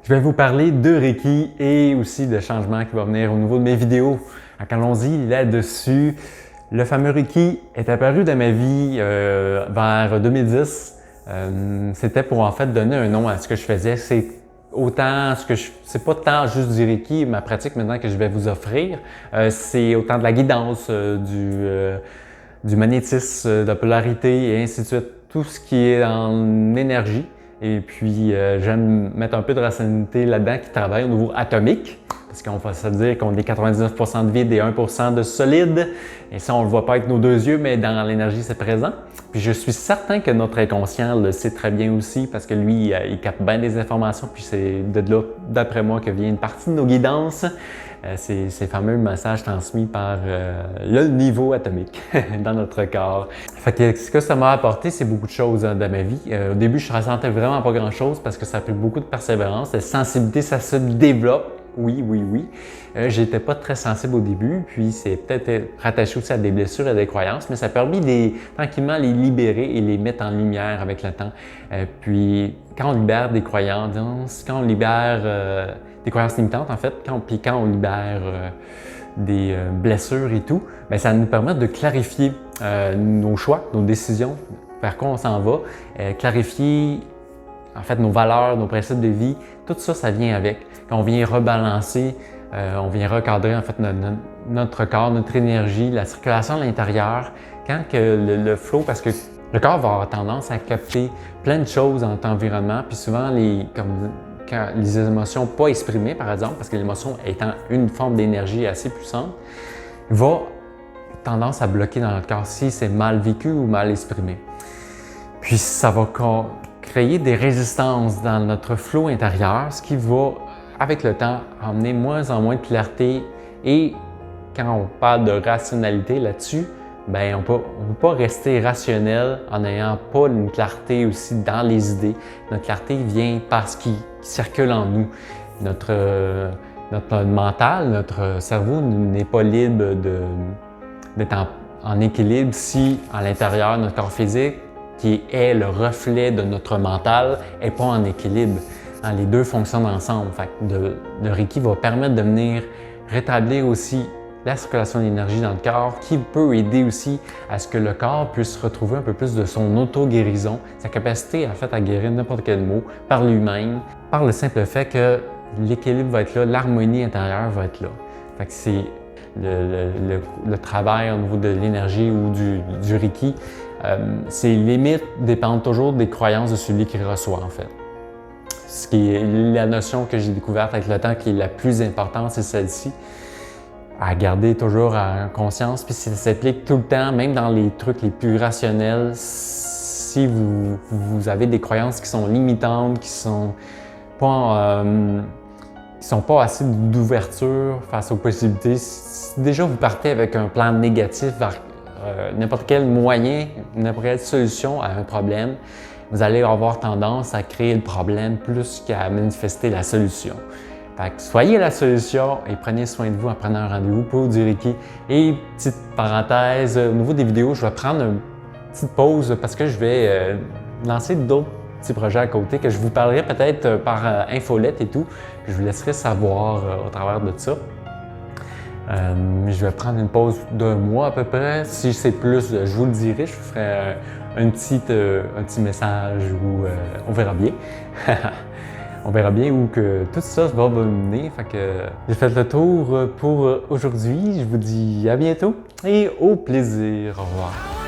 Je vais vous parler de Reiki et aussi de changements qui vont venir au niveau de mes vidéos. Donc, allons-y là-dessus. Le fameux Reiki est apparu dans ma vie vers 2010. C'était pour en fait donner un nom à ce que je faisais. C'est pas tant juste du Reiki, ma pratique maintenant que je vais vous offrir. C'est autant de la guidance, du magnétisme, de la polarité et ainsi de suite. Tout ce qui est en énergie. Et puis, j'aime mettre un peu de rationalité là-dedans qui travaille au niveau atomique, parce qu'on va se dire qu'on est 99% de vide et 1% de solide. Et ça, on ne le voit pas avec nos deux yeux, mais dans l'énergie, c'est présent. Puis je suis certain que notre inconscient le sait très bien aussi, parce que lui, il capte bien des informations, puis c'est de là, d'après moi, que vient une partie de nos guidances. Ces fameux messages transmis par le niveau atomique dans notre corps. Fait que ce que ça m'a apporté, c'est beaucoup de choses dans ma vie. Au début, je ne ressentais vraiment pas grand-chose parce que ça a pris beaucoup de persévérance. La sensibilité, ça se développe. Oui. J'étais pas très sensible au début, puis c'est peut-être rattaché aussi à des blessures et des croyances, mais ça a permis de tranquillement les libérer et les mettre en lumière avec le temps. Puis quand on libère des croyances, quand on libère des croyances limitantes en fait, quand on libère des blessures et tout, bien, ça nous permet de clarifier nos choix, nos décisions, vers quoi on s'en va, clarifier en fait nos valeurs, nos principes de vie, tout ça, ça vient avec. Quand on vient rebalancer, on vient recadrer en fait notre corps, notre énergie, la circulation à l'intérieur, quand que le flow, parce que le corps va avoir tendance à capter plein de choses dans notre environnement, puis souvent quand les émotions pas exprimées, par exemple, parce que l'émotion étant une forme d'énergie assez puissante, va tendance à bloquer dans notre corps si c'est mal vécu ou mal exprimé. Puis ça va créer des résistances dans notre flot intérieur, ce qui va, avec le temps, amener moins en moins de clarté. Et quand on parle de rationalité là-dessus, bien, on ne peut pas rester rationnel en n'ayant pas une clarté aussi dans les idées. Notre clarté vient par ce qui circule en nous. Notre mental, notre cerveau n'est pas libre d'être en équilibre si à l'intérieur, notre corps physique, qui est le reflet de notre mental, n'est pas en équilibre. Les deux fonctionnent ensemble. Fait que le Reiki va permettre de venir rétablir aussi la circulation d'énergie dans le corps, qui peut aider aussi à ce que le corps puisse retrouver un peu plus de son auto-guérison, sa capacité en fait à guérir n'importe quel mot par lui-même, par le simple fait que l'équilibre va être là, l'harmonie intérieure va être là. Fait que c'est le travail au niveau de l'énergie ou du Reiki. Ses limites dépendent toujours des croyances de celui qui reçoit, en fait. Ce qui est la notion que j'ai découverte avec le temps qui est la plus importante, c'est celle-ci. À garder toujours en conscience, puis ça s'applique tout le temps, même dans les trucs les plus rationnels. Si vous avez des croyances qui sont limitantes, qui sont pas assez d'ouverture face aux possibilités, si déjà vous partez avec un plan négatif vers n'importe quel moyen, n'importe quelle solution à un problème, vous allez avoir tendance à créer le problème plus qu'à manifester la solution. Fait que soyez la solution et prenez soin de vous en prenant un rendez-vous pour du Reiki. Et petite parenthèse, au niveau des vidéos, je vais prendre une petite pause parce que je vais lancer d'autres petits projets à côté que je vous parlerai peut-être par infolette et tout. Je vous laisserai savoir au travers de ça. Je vais prendre une pause d'un mois à peu près. Si c'est plus, je vous le dirai, je vous ferai un petit message ou on verra bien. On verra bien où que tout ça va mener. Fait que j'ai fait le tour pour aujourd'hui. Je vous dis à bientôt et au plaisir. Au revoir.